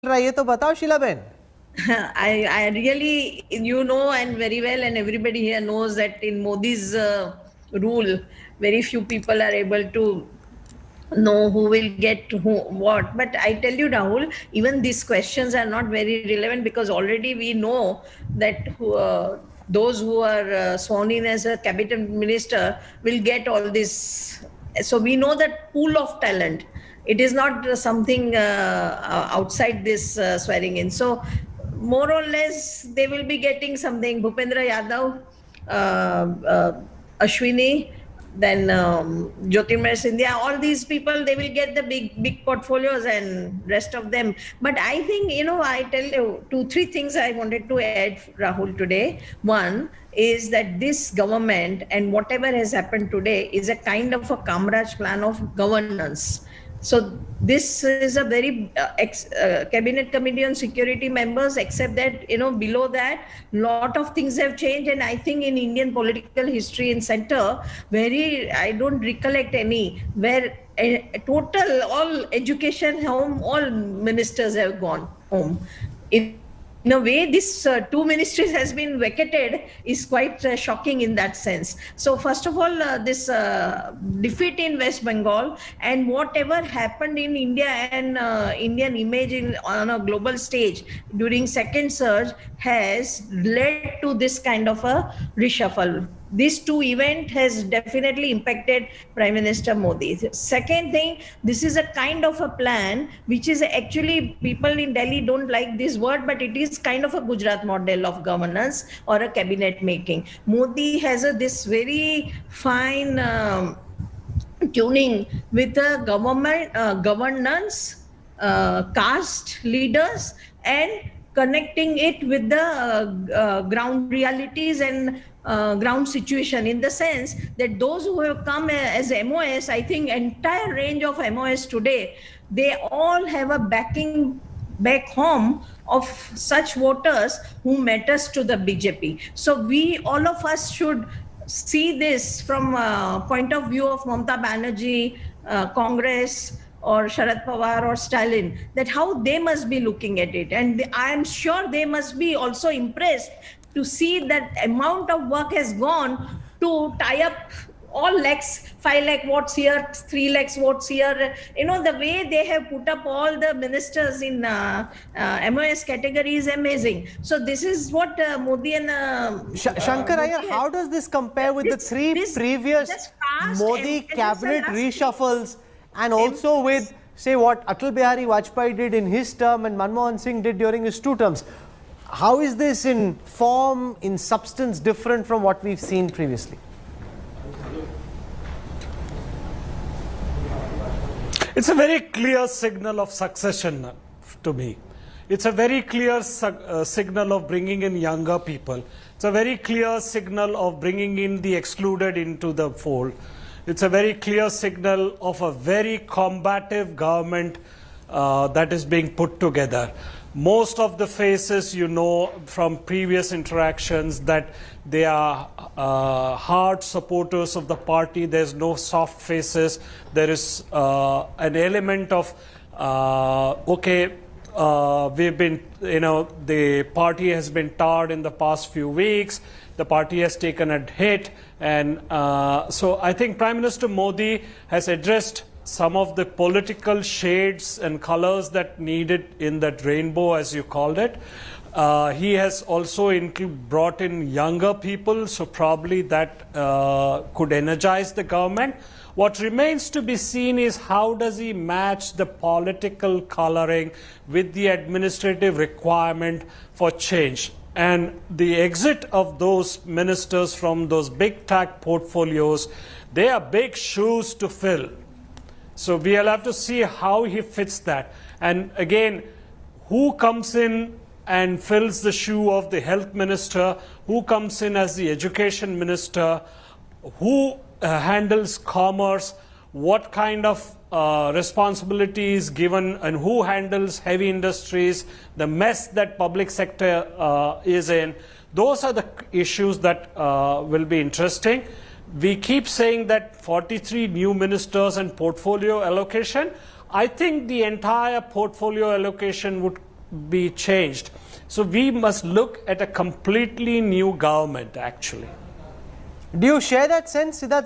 रहा है ये तो बताओ Sheela ben. I really, and very well, and everybody here knows that in Modi's rule, very few people are able to know who will get what. But I tell you, Rahul, even these questions are not very relevant because already we know that those who are sworn in as a cabinet minister will get all this. So we know that pool of talent. It is not something outside this swearing in. So more or less, they will be getting something. Bhupendra Yadav, Ashwini, then Jyotirmay Scindia, all these people, they will get the big portfolios and rest of them. But I think, I tell you 2-3 things I wanted to add, Rahul, today. One is that this government and whatever has happened today is a kind of a Kamraj plan of governance. So this is a very cabinet committee on security members, except that, below that, lot of things have changed. And I think in Indian political history in center, I don't recollect any where total all education home, all ministers have gone home. In a way, this 2 ministries has been vacated is quite shocking in that sense. So first of all, this defeat in West Bengal and whatever happened in India and Indian image on a global stage during second surge has led to this kind of a reshuffle. These 2 events has definitely impacted Prime Minister Modi. Second thing, this is a kind of a plan which is actually, people in Delhi don't like this word, but it is kind of a Gujarat model of governance or a cabinet making. Modi has this very fine tuning with the governance, caste leaders, and connecting it with the ground realities and ground situation, in the sense that those who have come as MOS, I think entire range of MOS today, they all have a backing back home of such voters who matters to the BJP. So all of us should see this from a point of view of Mamata Banerjee, Congress, or Sharad Pawar or Stalin, that how they must be looking at it. And I am sure they must be also impressed to see that amount of work has gone to tie up all lakhs, 5 lakh votes here, 3 lakhs votes here. The way they have put up all the ministers in MOS category is amazing. So this is what Modi and... Shankar Iyer, how does this compare with the 3 previous Modi cabinet reshuffles, and also with, say, what Atal Bihari Vajpayee did in his term and Manmohan Singh did during his 2 terms? How is this in form, in substance, different from what we've seen previously? It's a very clear signal of succession to me. It's a very clear signal of bringing in younger people. It's a very clear signal of bringing in the excluded into the fold. It's a very clear signal of a very combative government that is being put together. Most of the faces, from previous interactions, that they are hard supporters of the party. There's no soft faces. There is an element of, we've been, the party has been tarred in the past few weeks. The party has taken a hit. And so I think Prime Minister Modi has addressed some of the political shades and colors that needed in that rainbow, as you called it. He has also brought in younger people, so probably that could energize the government. What remains to be seen is how does he match the political coloring with the administrative requirement for change. And the exit of those ministers from those big tech portfolios, they are big shoes to fill. So we'll have to see how he fits that. And again, who comes in and fills the shoe of the health minister, who comes in as the education minister, who handles commerce, what kind of responsibility is given, and who handles heavy industries, the mess that public sector is in. Those are the issues that will be interesting. We keep saying that 43 new ministers and portfolio allocation. I think the entire portfolio allocation would be changed. So we must look at a completely new government, actually. Do you share that sense, Siddharth?